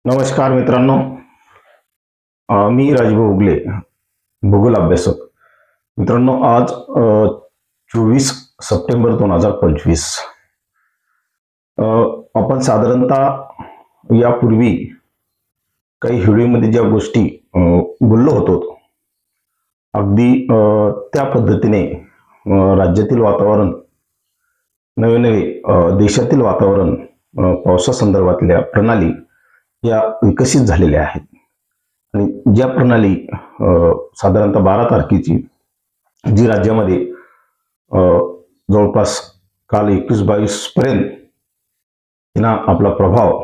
नमस्कार मित्रांनो, मी राजभाऊ उगले, भूगोल अभ्यासक. मित्रांनो, आज 24 सप्टेंबर 2025. आपण साधारणतः यापूर्वी काही व्हिडिओमध्ये ज्या गोष्टी बोललो होतो, अगदी त्या पद्धतीने राज्यातील वातावरण, नवे नवे देशातील वातावरण, पावसासंदर्भातल्या प्रणाली या विकसित झालेल्या आहेत. आणि ज्या प्रणाली साधारणतः 12 तारखेची जी राज्यामध्ये जवळपास काल 21-22 पर्यंत तिनं आपला प्रभाव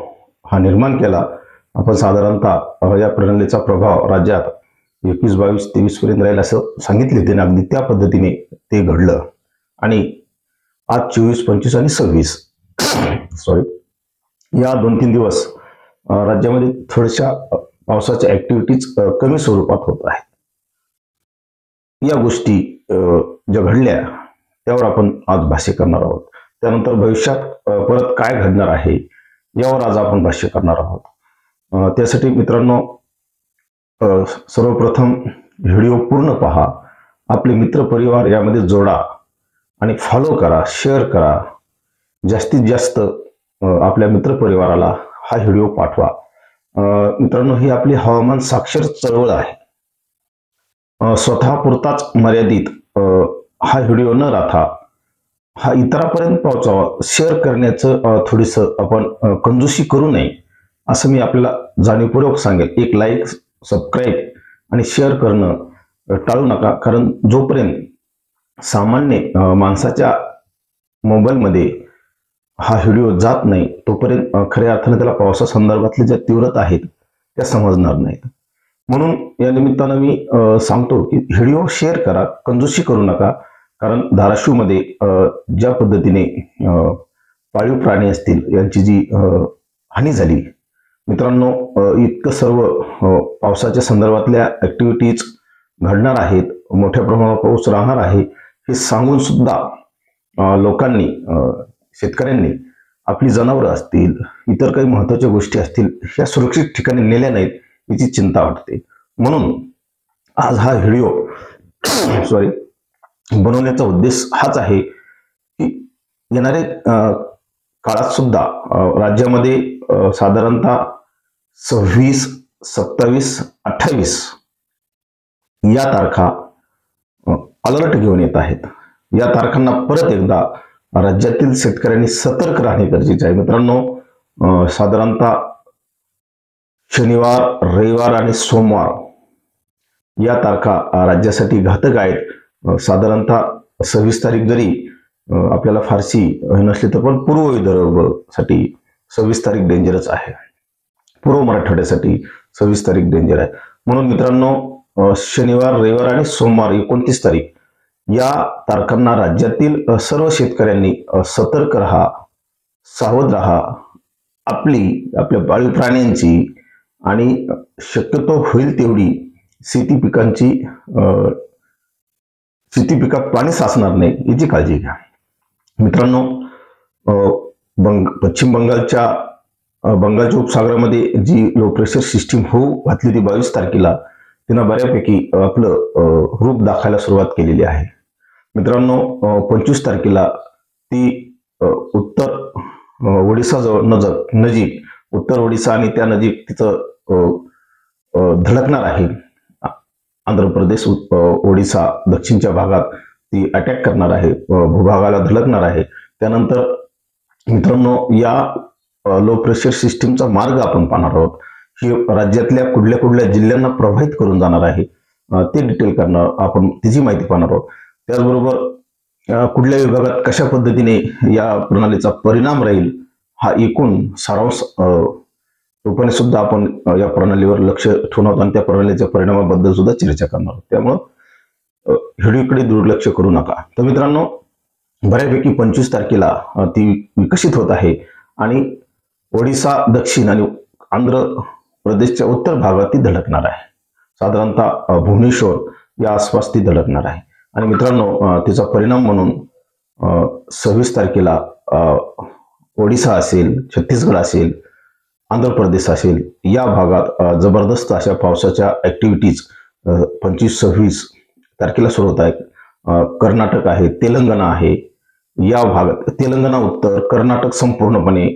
हा निर्माण केला. आपण साधारणतः या प्रणालीचा प्रभाव राज्यात 21-22-23 पर्यंत राहील असं सांगितले होते. अगदी त्या पद्धतीने ते घडलं. आणि आज 24, 25 आणि 26 या 2-3 दिवस राज्यामध्ये थोड्याशा पावसाच्या ऍक्टिव्हिटीज कमी स्वरूपात होत आहेत. या गोष्टी ज्या घडल्या त्यावर आपण आज भाष्य करणार आहोत. त्यानंतर भविष्यात परत काय घडणार आहे यावर आज आपण भाष्य करणार आहोत. त्यासाठी मित्रांनो, सर्वप्रथम व्हिडिओ पूर्ण पहा, आपले मित्र परिवार यामध्ये जोडा आणि फॉलो करा, शेअर करा. जास्तीत जास्त आपल्या मित्र परिवाराला हा व्हिडिओ पाठवा. मित्रांनो, ही आपली हवामान साक्षर चळवळ आहे. स्वतःपुरताच मर्यादित हा व्हिडिओ न राहता हा इतरांपर्यंत पोहोचावा. शेअर करण्याचं थोडीसं आपण कंजूसी करू नये असं मी आपल्याला जाणीवपूर्वक सांगेल. एक लाईक, सबस्क्राईब आणि शेअर करणं टाळू नका. कारण जोपर्यंत सामान्य माणसाच्या मोबाईलमध्ये हा व्हिडिओ जात नाही तोपर्यंत खऱ्या अर्थाने त्याला पावसासंदर्भातल्या ज्या तीव्रता आहेत त्या समजणार नाहीत. म्हणून या निमित्तानं मी सांगतो की व्हिडिओ शेअर करा, कंजूसी करू नका. कारण धाराशिवमध्ये ज्या पद्धतीने पाळीव प्राणी असतील यांची जी हानी झाली, मित्रांनो, इतकं सर्व पावसाच्या संदर्भातल्या ऍक्टिव्हिटीज घडणार आहेत, मोठ्या प्रमाणावर पाऊस राहणार आहे हे सांगून सुद्धा लोकांनी, शेतकऱ्यांनी आपली जनावरं असतील, इतर काही महत्वाच्या गोष्टी असतील ह्या सुरक्षित ठिकाणी नेल्या नाहीत याची चिंता वाटते. म्हणून आज हा व्हिडिओ बनवण्याचा उद्देश हाच आहे की येणारे काळात सुद्धा राज्यामध्ये साधारणतः 26, 27, 28 या तारखा अलर्ट घेऊन येत आहेत. या तारखांना परत एकदा राज्यातील शेतकऱ्यांनी सतर्क राहणे गरजेचे आहे. मित्रांनो, साधारणतः शनिवार, रविवार आणि सोमवार या तारखा राज्यासाठी घातक आहेत. साधारणतः 26 तारीख जरी आपल्याला फारशी नसली तर पण पूर्व विदर्भासाठी 26 तारीख डेंजरच आहे. पूर्व मराठवाड्यासाठी 26 तारीख डेंजर आहे. म्हणून मित्रांनो, शनिवार, रविवार आणि सोमवार 29 तारीख या तारखांना राज्यातील सर्व शेतकऱ्यांनी सतर्क राहा, सावध राहा. आपल्या पाळीव प्राण्यांची आणि शक्यतो होईल तेवढी शेती पिकात पाणी साचणार नाही याची काळजी घ्या. मित्रांनो, पश्चिम बंगालच्या उपसागरामध्ये जी लो प्रेशर सिस्टीम होऊ घातली होती 22 तारखेला, तिनं बऱ्यापैकी आपलं रूप दाखवायला सुरुवात केलेली आहे. मित्रांनो, 25 तारखेला ती उत्तर ओडिसा नजीक, उत्तर ओडिसा आणि त्या नजीक तिचं धडकणार आहे. आंध्र प्रदेश, ओडिसा दक्षिणच्या भागात ती अटॅक करणार आहे, भूभागाला धडकणार आहे. त्यानंतर मित्रांनो, या लो प्रेशर सिस्टीमचा मार्ग आपण पाहणार आहोत. ही राज्यातल्या कुठल्या जिल्ह्यांना प्रभावित करून जाणार आहे ते डिटेल करणार आपण, त्याची माहिती पाहणार आहोत. त्याचबरोबर कुठल्या विभागात कशा पद्धतीने या प्रणालीचा परिणाम राहील हा एकूण सारांश रूपाने सुद्धा आपण या प्रणालीवर लक्ष ठेवून आहोत आणि त्या प्रणालीच्या परिणामाबद्दल सुद्धा चर्चा करणार आहोत. त्यामुळं व्हिडिओकडे दुर्लक्ष करू नका. तर मित्रांनो, बऱ्यापैकी 25 तारखेला ती विकसित होत आहे आणि ओडिसा दक्षिण आणि आंध्र प्रदेशच्या उत्तर भागात ती धडकणार आहे. साधारणतः भुवनेश्वर या आसपास ती धडकणार आहे. आणि मित्रांनो, तिचा परिणाम म्हणून 26 तारखेला ओडिशा असेल, छत्तीसगड असेल, आंध्र प्रदेश असेल, या भागात जबरदस्त अशा पावसाच्या ऍक्टिव्हिटीज 25-26 तारखेला सुरू होत आहेत. कर्नाटक आहे, तेलंगणा आहे, या भागात तेलंगणा उत्तर, कर्नाटक संपूर्णपणे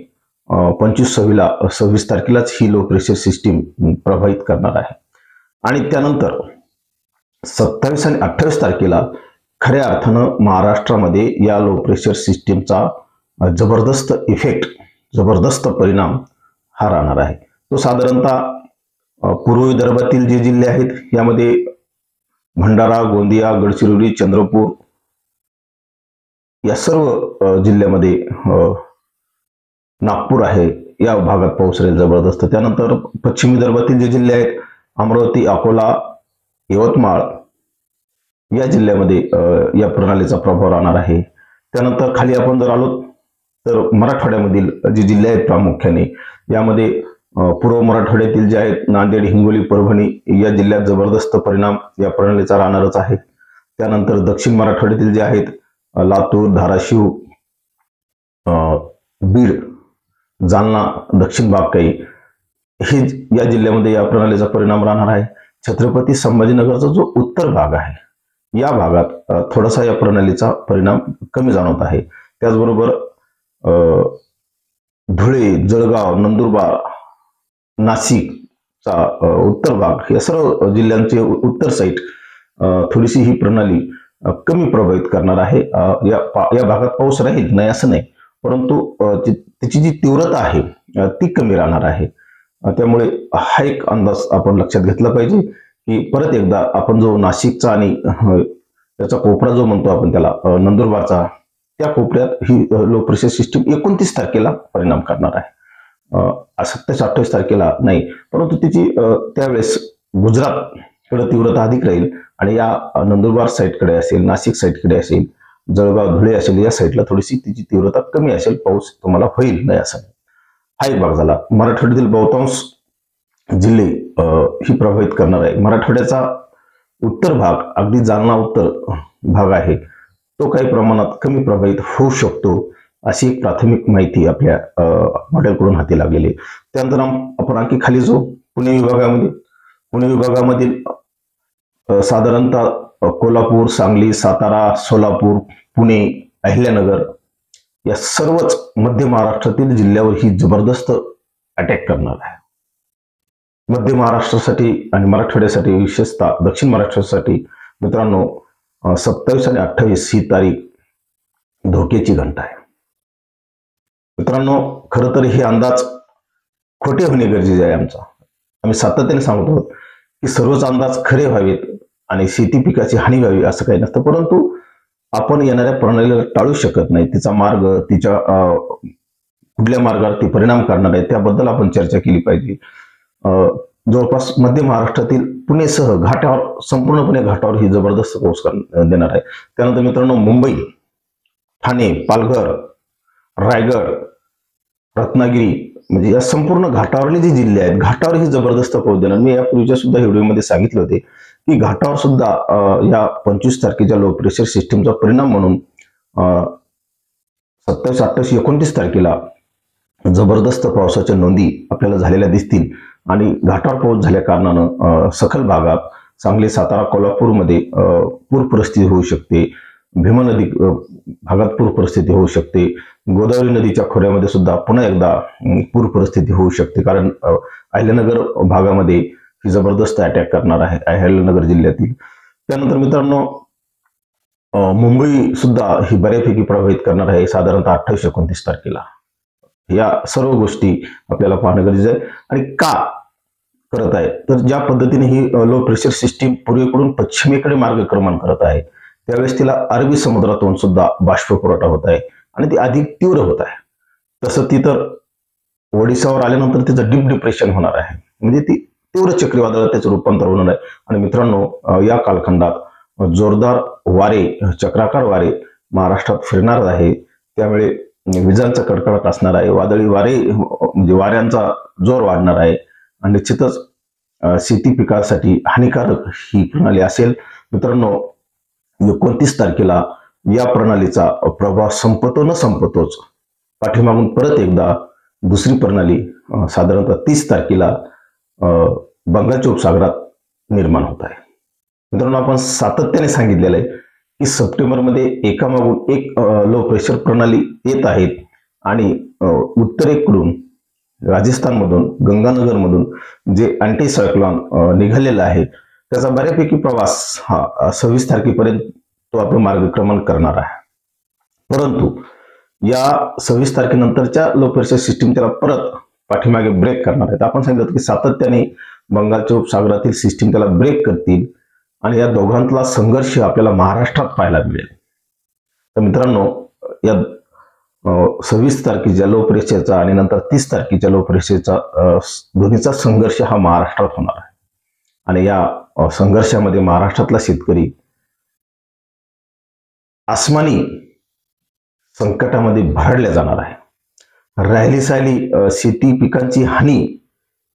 25-26 तारखेलाच ही लो प्रेशर सिस्टीम प्रभावित करणार आहे. आणि त्यानंतर 27 आणि 28 तारखेला खऱ्या अर्थानं महाराष्ट्रामध्ये या लो प्रेशर सिस्टीमचा जबरदस्त इफेक्ट, जबरदस्त परिणाम हा राहणार आहे. तो साधारणतः पूर्व विदर्भातील जे जिल्हे आहेत यामध्ये भंडारा, गोंदिया, गडचिरोली, चंद्रपूर या सर्व जिल्ह्यामध्ये, नागपूर आहे, या भागात पाऊस राहील जबरदस्त. त्यानंतर पश्चिम विदर्भातील जे जिल्हे आहेत अमरावती, अकोला, यवतमाळ या जिल्ह्यामध्ये या प्रणालीचा प्रभाव राहणार आहे. त्यानंतर खाली आपण जर आलो तर मराठवाड्यामधील जे जिल्हे आहेत प्रामुख्याने यामध्ये पूर्व मराठवाड्यातील जे आहेत नांदेड, हिंगोली, परभणी या जिल्ह्यात जबरदस्त परिणाम या प्रणालीचा राहणारच आहे. त्यानंतर दक्षिण मराठवाड्यातील जे आहेत लातूर, धाराशिव, बीड, जालना, दक्षिण भाग काही हे या जिल्ह्यामध्ये या प्रणालीचा परिणाम राहणार आहे. छत्रपती संभाजीनगरचा जो उत्तर भाग आहे या भागात थोडासा या प्रणालीचा परिणाम कमी जाणवत आहे. त्याचबरोबर धुळे, जळगाव, नंदुरबार, नाशिकचा उत्तर भाग या सर्व जिल्ह्यांचे उत्तर साईड थोडीशी ही प्रणाली कमी प्रभावित करणार आहे. या भागात पाऊस राहील नाही असं नाही, परंतु त्याची जी तीव्रता आहे ती कमी राहणार आहे. त्यामुळे हा एक अंदाज आपण लक्षात घेतला पाहिजे की परत एकदा आपण जो नाशिकचा आणि त्याचा कोपरा जो म्हणतो आपण त्याला नंदुरबारचा, त्या कोपऱ्यात ही लो प्रेशर सिस्टीम 29 तारखेला परिणाम करणार आहे. 27-28 तारखेला नाही, परंतु त्याची त्यावेळेस गुजरातकडे तीव्रता अधिक राहील आणि या नंदुरबार साईडकडे असेल, नाशिक साईडकडे असेल, जळगाव, धुळे असेल, या साईडला थोडीशी तिची तीव्रता कमी असेल, पाऊस तुम्हाला होईल नाही असं. हा एक भाग झाला. मराठवाड्यातील बहुतांश जिल्हे ही प्रभावित करणार आहे. मराठवाड्याचा उत्तर भाग, अगदी जालना उत्तर भाग आहे, तो काही प्रमाणात कमी प्रभावित होऊ शकतो अशी एक प्राथमिक माहिती आपल्या मॉडेलकडून हाती लागलेली. त्यानंतर आपण आणखी खाली जो पुणे विभागामधील साधारणतः कोल्हापूर, सांगली, सातारा, सोलापूर, पुणे, अहिल्यानगर या सर्वच मध्य महाराष्ट्रातील जिल्ह्यावर ही जबरदस्त अटॅक करणार आहे. मध्य महाराष्ट्रासाठी आणि मराठवाड्यासाठी, विशेषतः दक्षिण महाराष्ट्रासाठी मित्रांनो 27 आणि 28 ही तारीख धोक्याची घंटा आहे. मित्रांनो, खरं तर हे अंदाज खोटे होणे गरजेचे आहे. आम्ही सातत्याने सांगत आहोत की सर्वच अंदाज खरे व्हावेत आणि शेती पिकाची हानी व्हावी असं काही नसतं, परंतु आपण येणाऱ्या प्रणालीला टाळू शकत नाही. तिचा मार्ग, तिच्या कुठल्या मार्गावर ती परिणाम करणार आहे त्याबद्दल आपण चर्चा केली पाहिजे. जवळपास मध्य महाराष्ट्रातील पुणेसह घाटावर, संपूर्णपणे घाटावर ही जबरदस्त पाऊस देणार आहे. त्यानंतर मित्रांनो मुंबई, ठाणे, पालघर, रायगड, रत्नागिरी म्हणजे या संपूर्ण घाटावरले जे जिल्हे आहेत घाटावर ही जबरदस्त पाऊस देणार. मी यापूर्वीच्या सुद्धा व्हिडिओमध्ये सांगितले होते की घाटावर सुद्धा या 25 तारखेच्या लो प्रेशर सिस्टीमचा परिणाम म्हणून 27, 28, 29 तारखेला जबरदस्त पावसाच्या नोंदी आपल्याला झालेल्या दिसतील. आणि घाटावर पाऊस झाल्या कारणानं सखल भागात सांगली, सातारा, कोल्हापूरमध्ये पूर परिस्थिती होऊ शकते. भीमा नदी भागात पूर परिस्थिती होऊ शकते. गोदावरी नदीच्या खोऱ्यामध्ये सुद्धा पुन्हा एकदा पूर परिस्थिती होऊ शकते, कारण अहिल्यानगर भागामध्ये ही जबरदस्त अटॅक करणार आहे, अहिल्यानगर जिल्ह्यातील. त्यानंतर मित्रांनो मुंबई सुद्धा ही बऱ्यापैकी प्रभावित करणार आहे साधारणतः 28-29 तारखेला. या सर्व गोष्टी आपल्याला पाहणं गरजेचं आहे. आणि का करत आहे तर ज्या पद्धतीने ही लो प्रेशर सिस्टीम पूर्वेकडून पश्चिमेकडे मार्गक्रमण करत आहे त्यावेळेस तिला अरबी समुद्रातून सुद्धा बाष्प पुरवठा होत आहे आणि ती अधिक तीव्र होत आहे. तसं ती तर ओडिशावर आल्यानंतर तिचं डीप डिप्रेशन होणार आहे, म्हणजे ती तीव्र चक्रीवादळात त्याचं रूपांतर होणार आहे. आणि मित्रांनो या कालखंडात जोरदार वारे, चक्राकार वारे महाराष्ट्रात फिरणार आहे, त्यामुळे विजांचा कडकडाट असणार आहे, वादळी वारे म्हणजे वाऱ्यांचा जोर वाढणार आहे आणि निश्चितच शेती पिकासाठी हानिकारक ही प्रणाली असेल. मित्रांनो 29 तारखेला या प्रणालीचा प्रभाव संपतो न संपतोच पाठीमागून परत एकदा दुसरी प्रणाली साधारणतः 30 तारखेला बंगालच्या उपसागरात निर्माण होत आहे. मित्रांनो, आपण सातत्याने सांगितलेलं आहे की सप्टेंबरमध्ये एकामागून एक लो प्रेशर प्रणाली येत आहेत आणि उत्तरेकडून राजस्थानमधून गंगानगरमधून जे अँटी सायक्लॉन निघालेला आहे त्याचा बऱ्यापैकी प्रवास हा 26 तारखेपर्यंत तो आपलं मार्गक्रमण करणार आहे. परंतु या 26 तारखेनंतरच्या लो प्रेशर सिस्टीम त्याला परत पाठीमागे ब्रेक करणार आहेत. आपण सांगितलं की सातत्याने बंगालच्या उपसागरातील सिस्टीम त्याला ब्रेक करतील आणि या दोघांतला संघर्ष आपल्याला महाराष्ट्रात पाहायला मिळेल. तर मित्रांनो, या 26 तारखेच्या लो प्रेशरचा आणि नंतर 30 तारखेच्या लो प्रेशरचा दोन्हीचा संघर्ष हा महाराष्ट्रात होणार आहे आणि या संघर्षामध्ये महाराष्ट्रातला शेतकरी आसमानी संकटामध्ये भरडल्या जाणार आहे. राहिली सायली शेती पिकांची हानी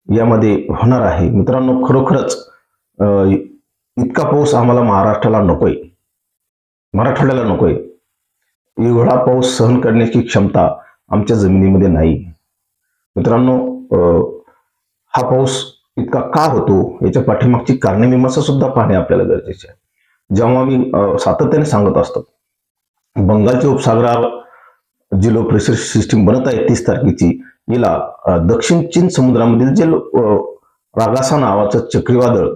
यामध्ये होणार आहे. मित्रांनो, खरोखरच इतका पाऊस आम्हाला महाराष्ट्राला नकोय, मराठवाड्याला नकोय. एवढा पाऊस सहन करण्याची क्षमता आमच्या जमिनीमध्ये नाही. मित्रांनो, हा पाऊस इतका का होतो याच्या पाठीमागची कारणमीमांसा सुद्धा पाहणे आपल्याला गरजेचे आहे. जेव्हा मी सातत्याने सांगत असतो बंगालच्या उपसागरावर जी लो प्रेशर सिस्टीम बनत आहे 30 तारखेची, याला दक्षिण चीन समुद्रामधील जे रागासा नावाचं चक्रीवादळ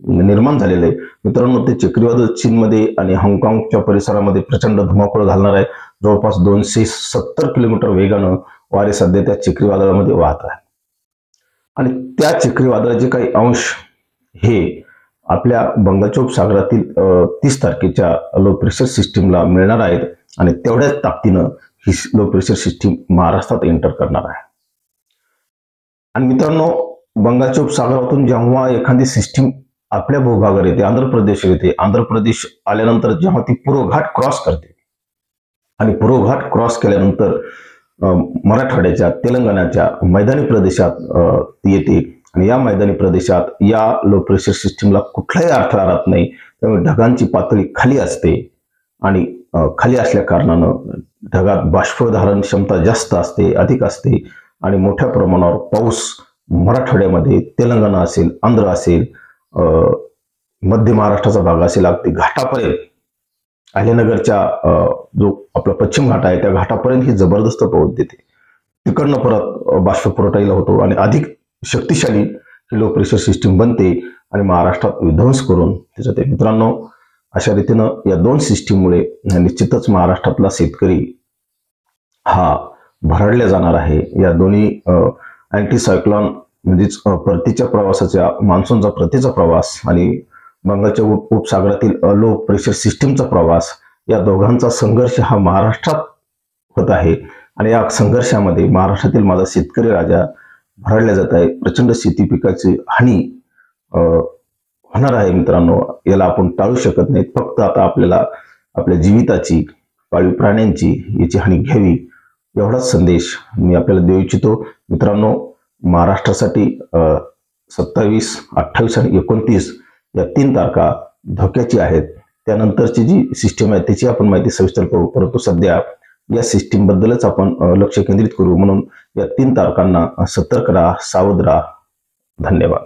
निर्माण झालेलं आहे. मित्रांनो, ते चक्रीवादळ चीनमध्ये आणि हाँगकाँगच्या परिसरामध्ये प्रचंड धुमाकूळ घालणार आहे. जवळपास 270 किलोमीटर वेगानं वारे सध्या त्या चक्रीवादळामध्ये वाहत आहे आणि त्या चक्रीवादळाचे काही अंश हे आपल्या बंगालच्या उपसागरातील 30 तारखेच्या लो प्रेशर सिस्टीमला मिळणार आहेत आणि तेवढ्याच ताकदीनं ही लो प्रेशर सिस्टीम महाराष्ट्रात एंटर करणार आहे. आणि मित्रांनो, बंगालच्या उपसागरातून जेव्हा एखादी सिस्टीम आपल्या भूभागावर येते, आंध्र प्रदेश येते, आंध्र प्रदेश आल्यानंतर जेव्हा ती पूर्व घाट क्रॉस करते आणि पूर्व घाट क्रॉस केल्यानंतर मराठवाड्याच्या तेलंगणाच्या मैदानी प्रदेशात ती येते आणि या मैदानी प्रदेशात या लो प्रेशर सिस्टीमला कुठलाही अडथळा राहत नाही. त्यामुळे ढगांची पातळी खाली असते आणि खाली असल्या कारणानं ढगात बाष्पधारण क्षमता जास्त असते, अधिक असते आणि मोठ्या प्रमाणावर पाऊस मराठवाड्यामध्ये तेलंगणा असेल, आंध्र असेल, मध्य महाराष्ट्राचा भाग असेल, अगदी घाटापर्यंत अहिल्यानगरच्या जो आपला पश्चिम घाट आहे त्या घाटापर्यंत ही जबरदस्त पाऊस देते. तिकडनं परत बाष्प पुरवठा होतो आणि अधिक शक्तिशाली ही लो प्रेशर सिस्टीम बनते आणि महाराष्ट्रात विध्वंस करून त्याच्यात. मित्रांनो, अशा रीतीनं या दोन सिस्टीममुळे निश्चितच महाराष्ट्रातला शेतकरी हा भरडल्या जाणार आहे. या दोन्ही अँटी सायक्लॉन म्हणजेच परतीच्या प्रवासाच्या मान्सूनचा परतीचा प्रवास आणि बंगालच्या उपसागरातील लो प्रेशर सिस्टीमचा प्रवास, या दोघांचा संघर्ष हा महाराष्ट्रात होत आहे आणि या संघर्षामध्ये महाराष्ट्रातील माझा शेतकरी राजा भरडल्या जात आहे. प्रचंड शेती पिकाची हानी होणार आहे. मित्रांनो, याला आपण टाळू शकत नाही. फक्त आता आपल्याला आपल्या जीविताची, पाळीव प्राण्यांची याची हानी घ्यावी एवढाच संदेश मी आपल्याला देऊ इच्छितो. मित्रांनो, महाराष्ट्रासाठी 27, 28 आणि 29 या 3 तारखा धोक्याची आहेत. त्यानंतरची जी सिस्टीम आहे त्याची आपण माहिती सविस्तर करू, परंतु सध्या या सिस्टीम बद्दलच आपण लक्ष केंद्रित करू. म्हणून या 3 तारखांना सतर्क राहा, सावध राहा. धन्यवाद.